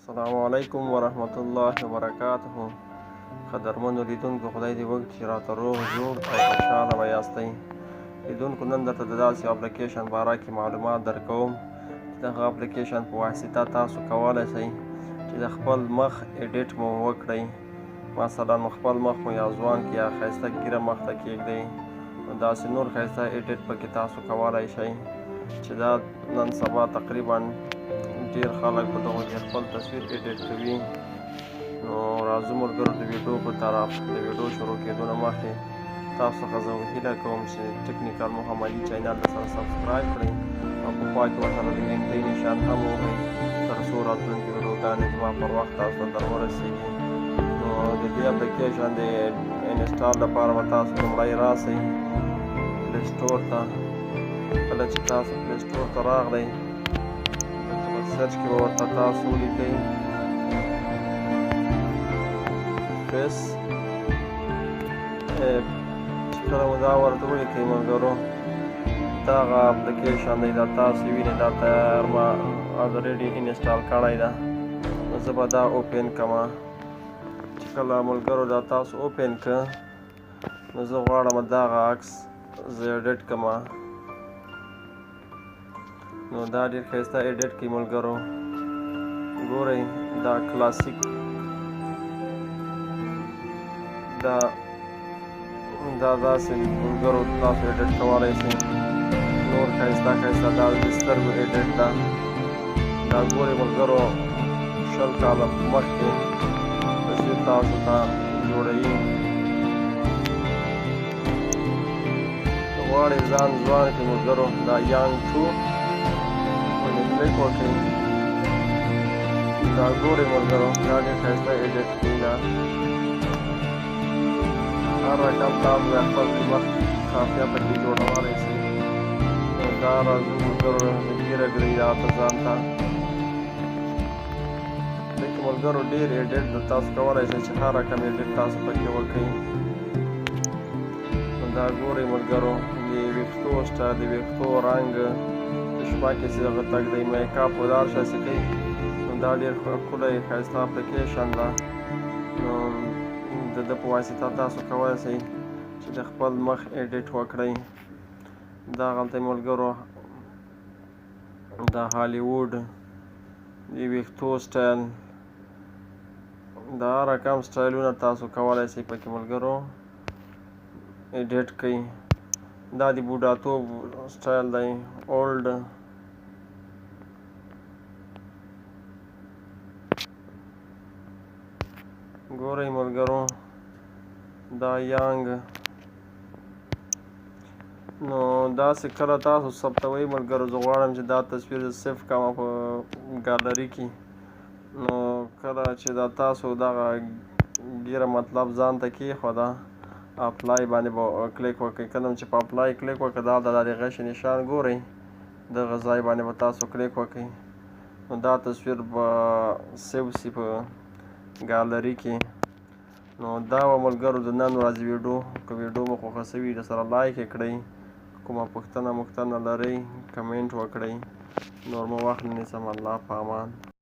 السلام علیکم ورحمت الله وبرکاته. قدرمنو لیدونکو، خدای دې وکړي چې راته روغ جوړ او خوشحاله به یاستئ. لیدونکو، نن درته د داسې اپلیکیشن باره کې معلومات درکوم چې دغه اپلیکیشن په واسطه تاسو کولی شئ چې د خپل مخ ایډیټ مو وکړئ. مثلا خپل مخ مو یا ځوان کې یا ښایسته ګیره مخ ته کیږدئ، نو داسې نور ښایسته ایډیټ پکې تاسو کولی شئ چې دا نن سبا تقریبا ډېر خلک په دغو کې خپل تصویر ایډیټ کوي. نو راځو ملګرو، د ویډیو په طرف. د ویډیو شروع کېدو نه مخکې تاسو څخه زه هیله کوم چې ټیکنیکل محمدي چینل درسره سبسکرایب کړئ او په خوا کې ورسره د ګنټۍ نشان هم ووهئ تر څو راتلونکې ویډیوګانې زما پر وخت تاسو ته در ورسېږي. نو د دې اپلیکیشن د انسټال لپاره به تاسو لومړی راسئ پلی سټور ته. کله چې تاسو پلی سټور ته راغلی، سرچ کې به ورته تاسو ولیکئ فیس ایپ. چې کله مو دا ورته ولیکئ ملګرو، دغه اپلیکیشن دی، دا تاسو وینئ دا تیار ما الریډي انسټال کړی ده. نو زه به دا اوپن کړم. چې کله ملګرو دا تاسو اوپن کړه، نو زه غواړم دغه عکس زه ایډیټ کړم. نو دا ډېر ښایسته ایډیټ کوي ملګرو. ګورئ دا کلاسیک دا داسې ملګرو تاسو ایډیټ کولی شئ. نور ښایسته ښایسته دا د سترګو ایډیټ ده. دا ګورئ ملګرو 20 کاله مخکې تصویر تاسو ته جوړوي. غواړئ ځان ځوان کړئ ملګرو، دا یانګ ټو کلیک وکړئ. دا ګورئ ملګرو، دا ډېر ښایسته ایډیټ کوي. دا هر رقم تاسو د خپل مخ قافیه پکې جوړولی شئ. نو دا راځو ملګرو ګیره کړئ راته ځان ته. دې کې ملګرو ډېر ایډیټ د تاسو کولی شئ چې هر رقم ایډیټ تاسو پکې وکړئ. نو دا ګورئ ملګرو، د ویښتو سټایل، د ویښتو رنګ، شپه کې چې هغه تګ دی میکاپ ودار شاسې کوي. نو دا ډېر ښکلی ښایسته اپلیکیشن ده. نو د ده په واسطه تاسو کولی شئ چې د خپل مخ ایډیټ وکړئ. دغلته ملګرو د هالیووډ د ویښتو سټایل، د هر رقم سټایلونه تاسو کولی شئ پکې ملګرو ایډیټ کړئ. دا د بوډاتوب سټایل دی، اولډ. ګورئ ملګرو دا یانګ. نو داسې کله تاسو ثبتوئ ملګرو، زه غواړم چې دا تصویر زه سیف کړم په ګالري کې. نو کله چې دا تاسو دغه ګیره مطلب ځان ته کېښوده، اپلای باندې به کلیک وکړئ. کله چې په اپلای کلیک وکړئ، دلته دا د غش نشان ګورئ، دغه ځای باندې به تاسو کلیک وکړئ. نو دا تصویر به سیو شي په ګالري کې. نو دا به ملګرو د نن ورځې ویډیو. که ویډیو مو خوښه شوي درسره لایک یې کړئ. کومه پوښتنه لرئ کمنټ وکړئ. نور مو وخت نه نیسم. الله په امان.